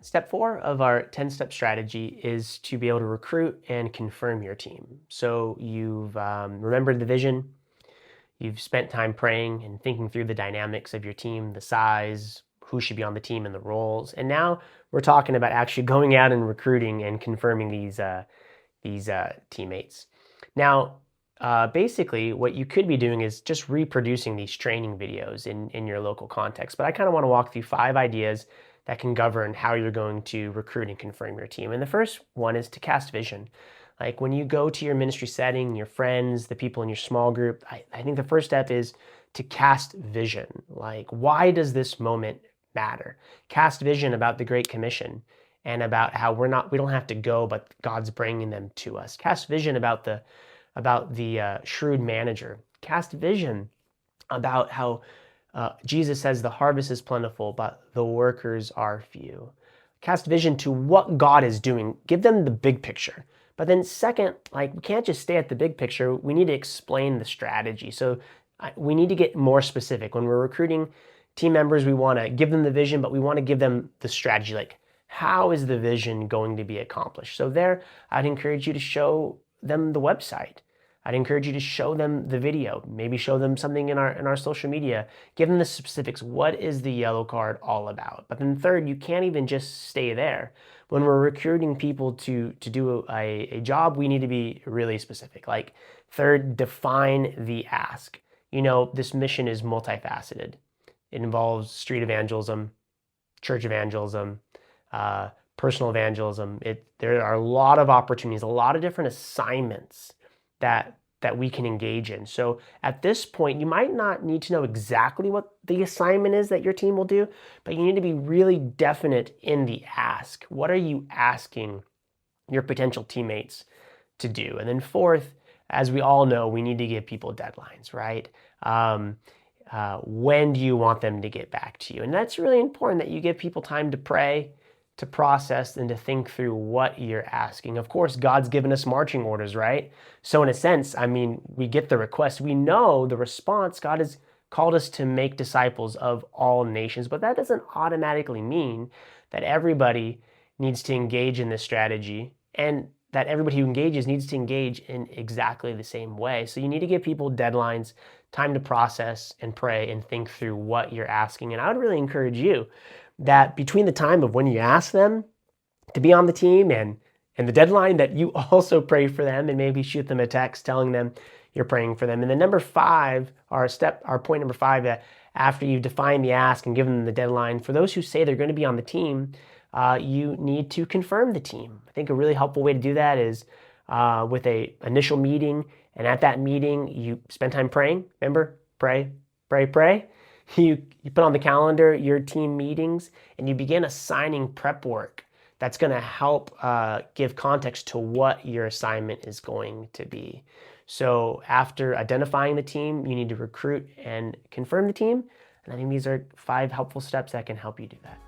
Step 4 of our 10-step strategy is to be able to recruit and confirm your team. So you've remembered the vision, you've spent time praying and thinking through the dynamics of your team, the size, who should be on the team, and the roles. And now we're talking about actually going out and recruiting and confirming these teammates. Now, basically, what you could be doing is just reproducing these training videos in your local context. But I kind of want to walk through 5 ideas that can govern how you're going to recruit and confirm your team. And the first one is to cast vision. Like when you go to your ministry setting, your friends, the people in your small group, I think the first step is to cast vision. Like, why does this moment matter? Cast vision about the Great Commission and about how we don't have to go, but God's bringing them to us. Cast vision about the shrewd manager. Cast vision about how Jesus says the harvest is plentiful, but the workers are few. Cast vision to what God is doing. Give them the big picture. But then second, like we can't just stay at the big picture. We need to explain the strategy. So we need to get more specific. When we're recruiting team members, we want to give them the vision, but we want to give them the strategy. Like, how is the vision going to be accomplished? So there, I'd encourage you to show them the website. I'd encourage you to show them the video, maybe show them something in our social media, give them the specifics. What is the yellow card all about? But then third, you can't even just stay there. When we're recruiting people to do a job, we need to be really specific. Like third, define the ask. You know, this mission is multifaceted. It involves street evangelism, church evangelism, personal evangelism. There are a lot of opportunities, a lot of different assignments that we can engage in. So at this point, you might not need to know exactly what the assignment is that your team will do, but you need to be really definite in the ask. What are you asking your potential teammates to do? And then fourth, as we all know, we need to give people deadlines, right? When do you want them to get back to you? And that's really important that you give people time to pray, to process, and to think through what you're asking. Of course, God's given us marching orders, right? So in a sense, I mean, we get the request. We know the response. God has called us to make disciples of all nations, but that doesn't automatically mean that everybody needs to engage in this strategy and that everybody who engages needs to engage in exactly the same way. So you need to give people deadlines, time to process and pray and think through what you're asking. And I would really encourage you that between the time of when you ask them to be on the team and the deadline, that you also pray for them and maybe shoot them a text telling them you're praying for them. And then number 5, our point number 5, that after you define the ask and give them the deadline, for those who say they're going to be on the team, you need to confirm the team. I think a really helpful way to do that is with a initial meeting. And at that meeting, you spend time praying. Remember, pray, pray, pray. You put on the calendar your team meetings and you begin assigning prep work that's going to help give context to what your assignment is going to be. So after identifying the team, you need to recruit and confirm the team. And I think these are 5 helpful steps that can help you do that.